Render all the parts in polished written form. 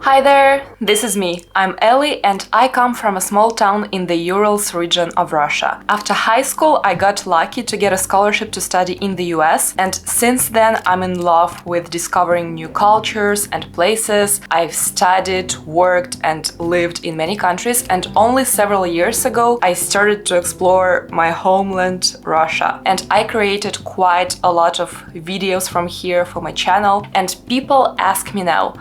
Hi there, this is me. I'm Ellie and I come from a small town in the Urals region of Russia. After high school, I got lucky to get a scholarship to study in the US, and since then I'm in love with discovering new cultures and places. I've studied, worked and lived in many countries, and only several years ago I started to explore my homeland, Russia. And I created quite a lot of videos from here for my channel, and people ask me now,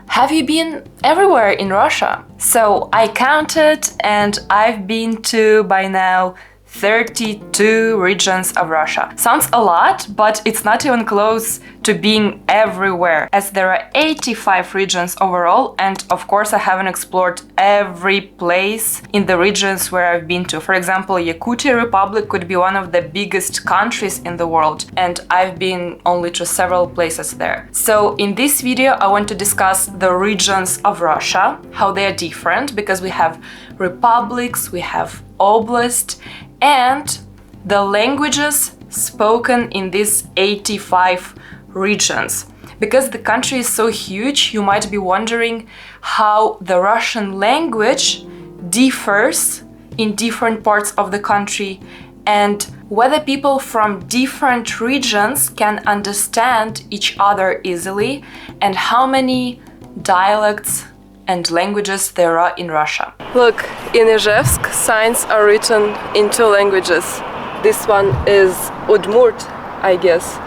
have you been everywhere in Russia? So I counted and I've been to, by now, 32 regions of Russia. Sounds a lot, but it's not even close to being everywhere, as there are 85 regions overall, and of course I haven't explored every place in the regions where I've been to. For example, Yakutia Republic could be one of the biggest countries in the world, and I've been only to several places there. So in this video I want to discuss the regions of Russia, how they are different, because we have republics, we have oblast, and the languages spoken in these 85 regions. Because the country is so huge, you might be wondering how the Russian language differs in different parts of the country, and whether people from different regions can understand each other easily, and how many dialects and languages there are in Russia. Look, in Ijevsk, signs are written in two languages. This one is Udmurt, I guess.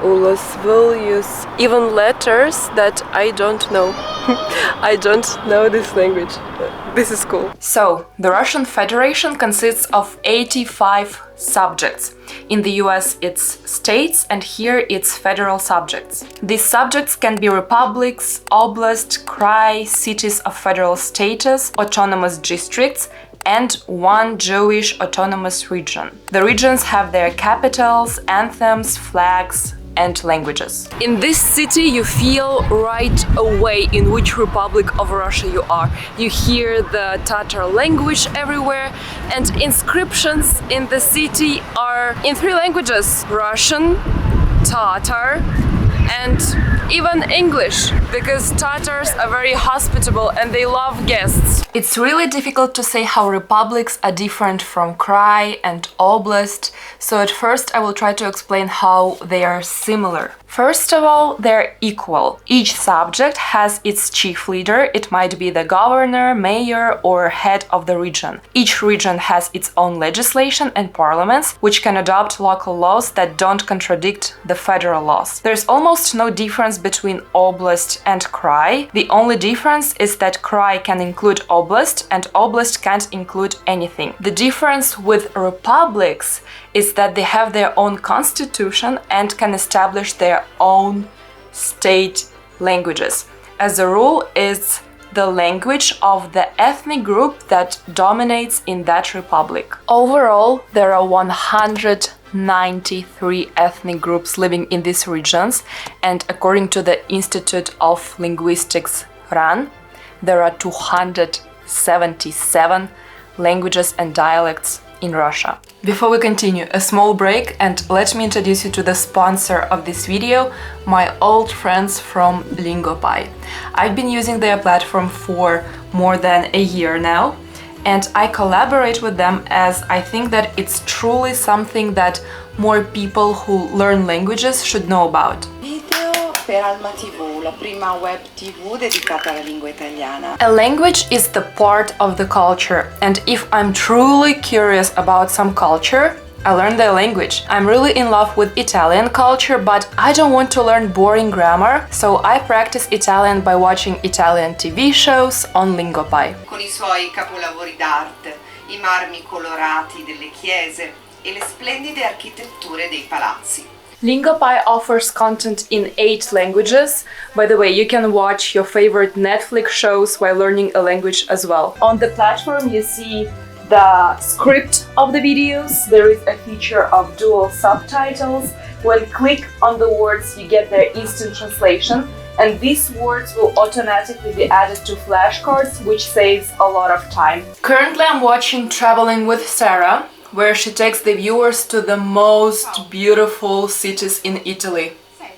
Ulosvilius. Even letters that I don't know. I don't know this language. This is cool. So, the Russian Federation consists of 85 subjects. In the US it's states, and here it's federal subjects. These subjects can be republics, oblast, krai, cities of federal status, autonomous districts, and one Jewish autonomous region. The regions have their capitals, anthems, flags, and languages. In this city you feel right away in which republic of Russia you are. You hear the Tatar language everywhere, and inscriptions in the city are in three languages: Russian, Tatar, and even English, because Tatars are very hospitable and they love guests. It's really difficult to say how republics are different from krai and oblast, so at first I will try to explain how they are similar. First of all, they're equal. Each subject has its chief leader. It might be the governor, mayor, or head of the region. Each region has its own legislation and parliaments, which can adopt local laws that don't contradict the federal laws. There's almost no difference between oblast and krai. The only difference is that krai can include oblast and oblast can't include anything. The difference with republics is that they have their own constitution and can establish their own state languages. As a rule, it's the language of the ethnic group that dominates in that republic. Overall, there are 193 ethnic groups living in these regions, and according to the Institute of Linguistics RAN, there are 277 languages and dialects in Russia. Before we continue, a small break, and let me introduce you to the sponsor of this video, my old friends from Lingopie. I've been using their platform for more than a year now, and I collaborate with them as I think that it's truly something that more people who learn languages should know about. Per Alma TV, la prima web TV dedicata alla lingua italiana. A language is the part of the culture, and if I'm truly curious about some culture, I learn their language. I'm really in love with Italian culture, but I don't want to learn boring grammar, so I practice Italian by watching Italian TV shows on Lingopie. Con i suoi capolavori d'arte, i marmi colorati delle chiese e le splendide architetture dei palazzi. Lingopie offers content in 8 languages. By the way, you can watch your favorite Netflix shows while learning a language as well. On the platform you see the script of the videos. There is a feature of dual subtitles. When you click on the words, you get their instant translation, and these words will automatically be added to flashcards, which saves a lot of time. Currently I'm watching Traveling with Sarah, where she takes the viewers to the most beautiful cities in Italy.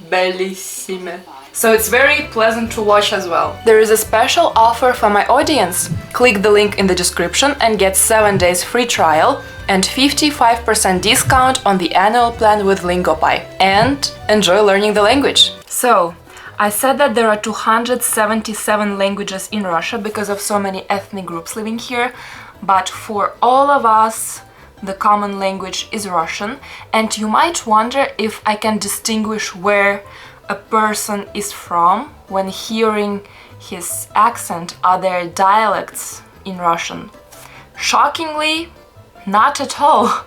Bellissime. So it's very pleasant to watch as well. There is a special offer for my audience. Click the link in the description and get 7 days free trial and 55% discount on the annual plan with Lingopie. And enjoy learning the language. So, I said that there are 277 languages in Russia because of so many ethnic groups living here, but for all of us, the common language is Russian, and you might wonder if I can distinguish where a person is from when hearing his accent. Are there dialects in Russian? Shockingly, not at all.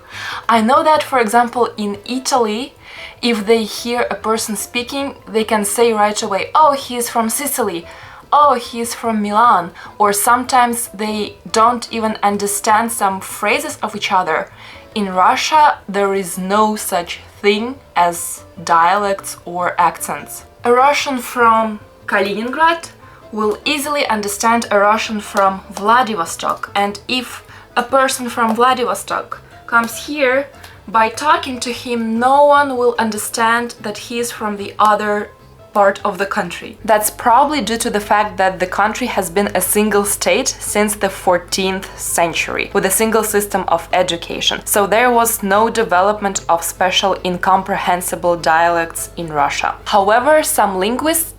I know that, for example, in Italy, if they hear a person speaking, they can say right away, oh, he's from Sicily, oh, he's from Milan, or sometimes they don't even understand some phrases of each other. In Russia, there is no such thing as dialects or accents. A Russian from Kaliningrad will easily understand a Russian from Vladivostok, and if a person from Vladivostok comes here, by talking to him, no one will understand that he is from the other part of the country. That's probably due to the fact that the country has been a single state since the 14th century, with a single system of education. So there was no development of special incomprehensible dialects in Russia. However, some linguists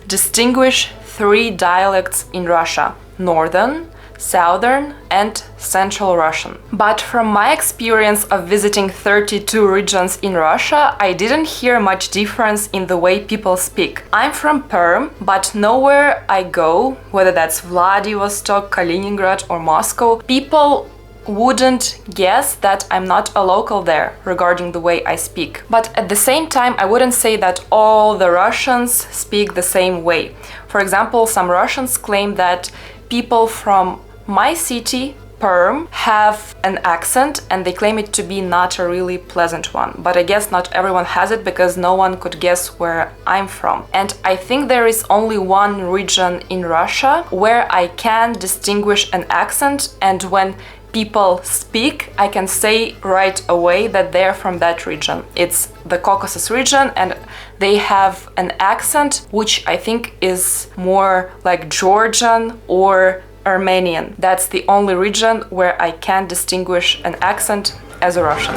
distinguish 3 dialects in Russia: Northern, Southern and Central Russian. But from my experience of visiting 32 regions in Russia, I didn't hear much difference in the way people speak. I'm from Perm, but nowhere I go, whether that's Vladivostok, Kaliningrad or Moscow, people wouldn't guess that I'm not a local there regarding the way I speak. But at the same time, I wouldn't say that all the Russians speak the same way. For example, some Russians claim that people from my city, Perm, have an accent and they claim it to be not a really pleasant one. But I guess not everyone has it because no one could guess where I'm from. And I think there is only one region in Russia where I can distinguish an accent, and when people speak, I can say right away that they're from that region. It's the Caucasus region, and they have an accent which I think is more like Georgian or Armenian. That's the only region where I can distinguish an accent as a Russian.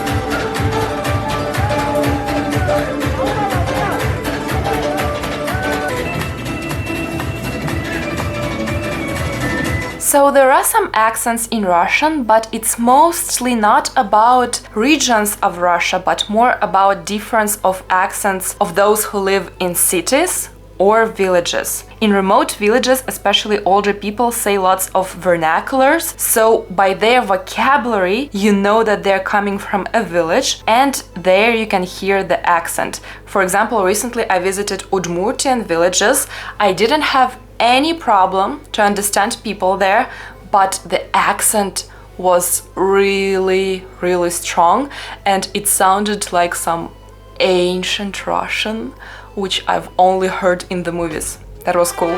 So there are some accents in Russian, but it's mostly not about regions of Russia, but more about difference of accents of those who live in cities or villages. In remote villages, especially older people say lots of vernaculars, so by their vocabulary you know that they're coming from a village, and there you can hear the accent. For example, recently I visited Udmurtian villages. I didn't have any problem to understand people there, but the accent was really strong and it sounded like some ancient Russian, which I've only heard in the movies. That was cool.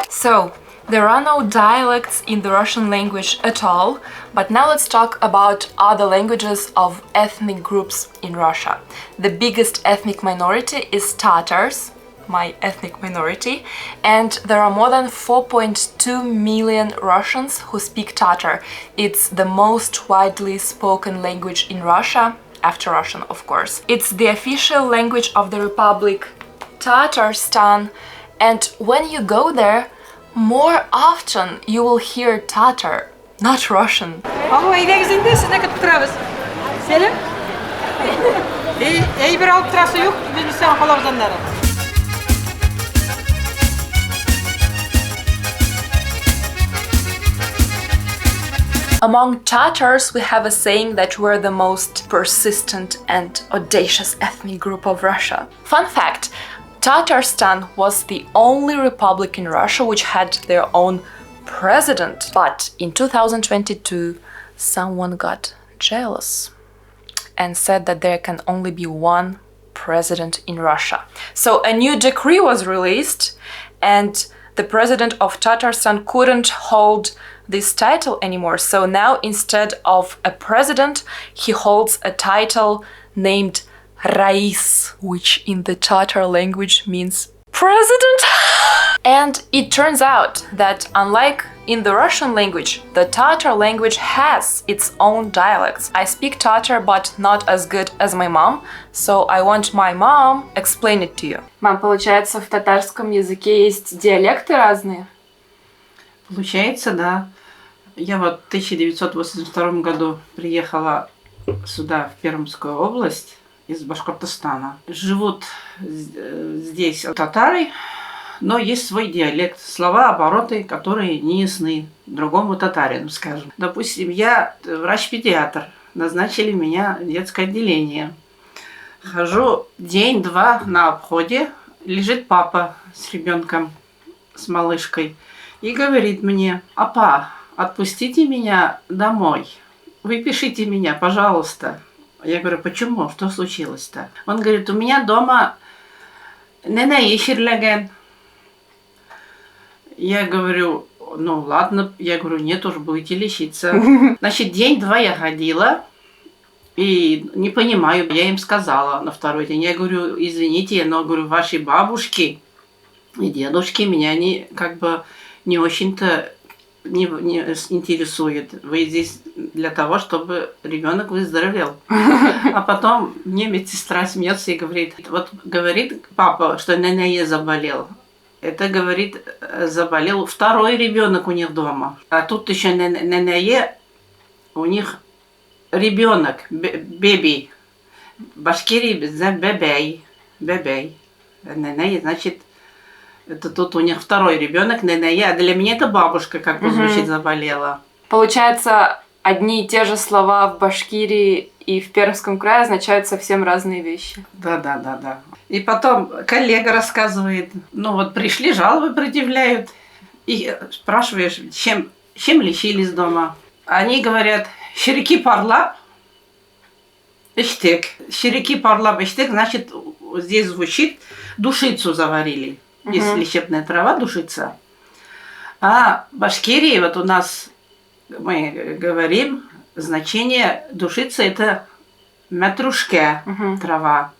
So, there are no dialects in the Russian language at all, but now let's talk about other languages of ethnic groups in Russia. The biggest ethnic minority is Tatars, my ethnic minority, and there are more than 4.2 million Russians who speak Tatar. It's the most widely spoken language in Russia, after Russian, of course. It's the official language of the Republic Tatarstan, and when you go there, more often you will hear Tatar, not Russian. Among Tatars, we have a saying that we're the most persistent and audacious ethnic group of Russia. Fun fact, Tatarstan was the only republic in Russia which had their own president. But in 2022, someone got jealous and said that there can only be one president in Russia. So a new decree was released, and the president of Tatarstan couldn't hold this title anymore. So now instead of a president, he holds a title named Rais, which in the Tatar language means president. And it turns out that unlike in the Russian language, the Tatar language has its own dialects. I speak Tatar, but not as good as my mom, so I want my mom explain it to you. Мам, получается, в татарском языке есть диалекты разные? Получается, да. Я вот в 1982 году приехала сюда, в Пермскую область, из Башкортостана. Живут здесь татары, но есть свой диалект, слова, обороты, которые не ясны другому татарину, скажем. Допустим, я врач-педиатр, назначили меня в детское отделение. Хожу день-два на обходе, лежит папа с ребенком, с малышкой, и говорит мне: «Апа, отпустите меня домой, выпишите меня, пожалуйста». Я говорю: «Почему? Что случилось-то?» Он говорит: «У меня дома ненае ширлеген». Я говорю: «Ну ладно». Я говорю: «Нет, уж будете лечиться». Значит, день-два я ходила и не понимаю. Я им сказала на второй день. Я говорю: «Извините, но, говорю, ваши бабушки и дедушки меня не очень-то не интересует. Вы здесь для того, чтобы ребенок выздоровел». А потом мне медсестра смеется и говорит: «Вот говорит папа, что ненае заболел. Это, говорит, заболел второй ребенок у них дома. А тут еще ненае, у них ребенок, беби. В Башкирии за бебей. Ненае, значит, это тут у них второй ребенок, ненае. А для меня это бабушка, как бы звучит, заболела». Получается, одни и те же слова в Башкирии и в Пермском крае означают совсем разные вещи. Да. И потом коллега рассказывает, ну вот пришли, жалобы предъявляют, и спрашиваешь, чем лечились дома. Они говорят: «Ширики парлап, эштек». «Ширики парлап, эштек», значит, здесь звучит «душицу заварили». Есть лечебная трава, душица. А в Башкирии вот у нас, мы говорим, значение душица — это матрушке, трава.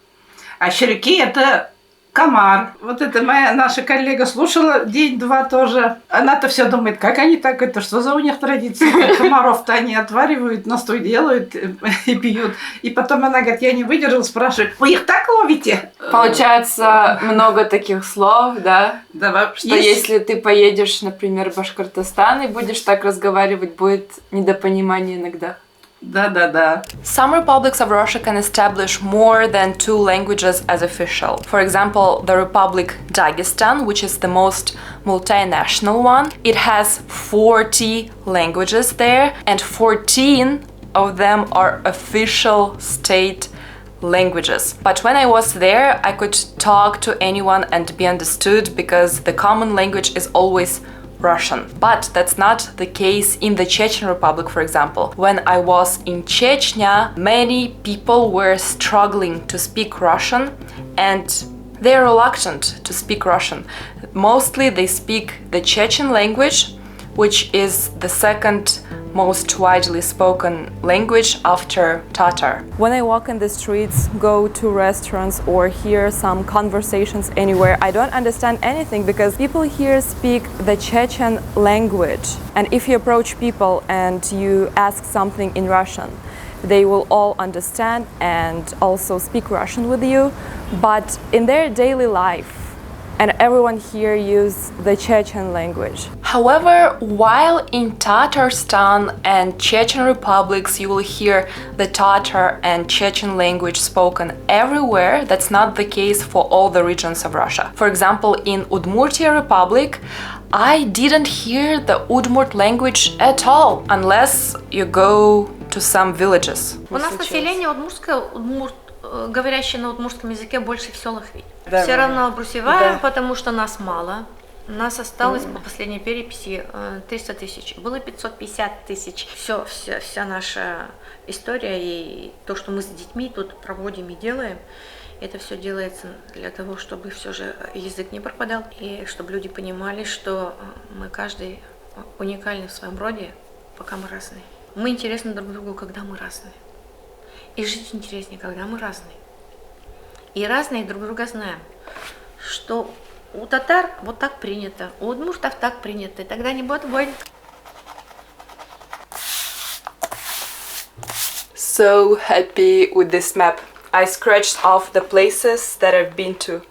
А щерки — это комар. Вот это наша коллега слушала день-два тоже. Она-то все думает, как они так, это что за у них традиция? Комаров-то они отваривают, настой делают и пьют. И потом она говорит: «Я не выдержала», спрашивает: «Вы их так ловите?» Получается, много таких слов, да? Да, что если ты поедешь, например, в Башкортостан и будешь так разговаривать, будет недопонимание иногда. Да. Some republics of Russia can establish more than 2 languages as official. For example, the Republic Dagestan, which is the most multinational one, it has 40 languages there, and 14 of them are official state languages. But when I was there, I could talk to anyone and be understood because the common language is always Russian. But that's not the case in the Chechen Republic, for example. When I was in Chechnya, many people were struggling to speak Russian and they're reluctant to speak Russian. Mostly they speak the Chechen language, which is the second most widely spoken language after Tatar. When I walk in the streets, go to restaurants or hear some conversations anywhere, I don't understand anything because people here speak the Chechen language. And if you approach people and you ask something in Russian, they will all understand and also speak Russian with you. But in their daily life, and everyone here use the Chechen language. However, while in Tatarstan and Chechen republics you will hear the Tatar and Chechen language spoken everywhere, that's not the case for all the regions of Russia. For example, in Udmurtia Republic, I didn't hear the Udmurt language at all, unless you go to some villages. У нас население удмуртское, говорящее на удмуртском языке, больше в селах видит. Да, все равно обрусеваем, да. Потому что нас мало. Нас осталось по последней переписи 300 тысяч. Было 550 тысяч. Вся наша история и то, что мы с детьми тут проводим и делаем, это все делается для того, чтобы все же язык не пропадал. И чтобы люди понимали, что мы каждый уникальны в своем роде, пока мы разные. Мы интересны друг другу, когда мы разные. И жить интереснее, когда мы разные. И разные друг друга знаем, что у татар вот так принято, у удмуртов так принято, и тогда не будет войн. So happy with this map. I scratched off the places that I've been to.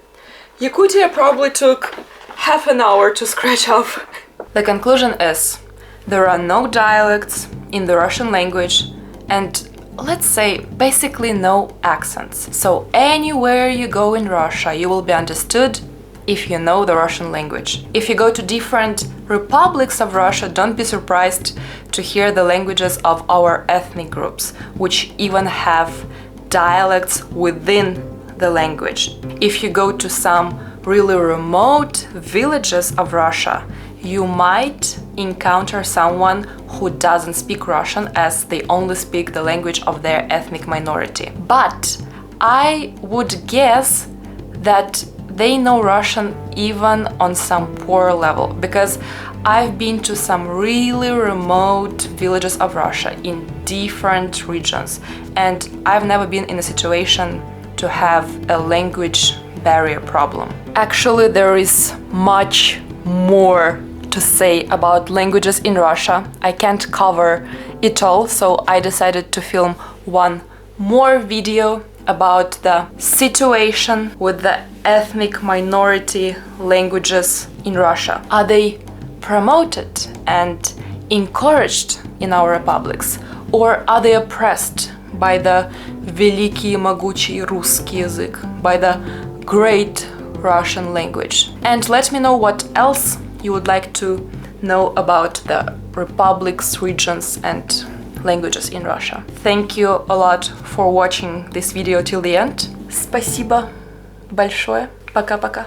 Yakutia probably took half an hour to scratch off. The conclusion is, there are no dialects in the Russian language and, let's say, basically no accents. So anywhere you go in Russia, you will be understood if you know the Russian language. If you go to different republics of Russia, don't be surprised to hear the languages of our ethnic groups, which even have dialects within the language. If you go to some really remote villages of Russia, you might encounter someone who doesn't speak Russian as they only speak the language of their ethnic minority. But I would guess that they know Russian even on some poor level, because I've been to some really remote villages of Russia in different regions, and I've never been in a situation to have a language barrier problem. Actually, there is much more to say about languages in Russia. I can't cover it all, so I decided to film one more video about the situation with the ethnic minority languages in Russia. Are they promoted and encouraged in our republics, or are they oppressed by the великий могучий русский язык, by the great Russian language? And let me know what else you would like to know about the republics, regions and languages in Russia. Thank you a lot for watching this video till the end. Спасибо большое. Пока-пока.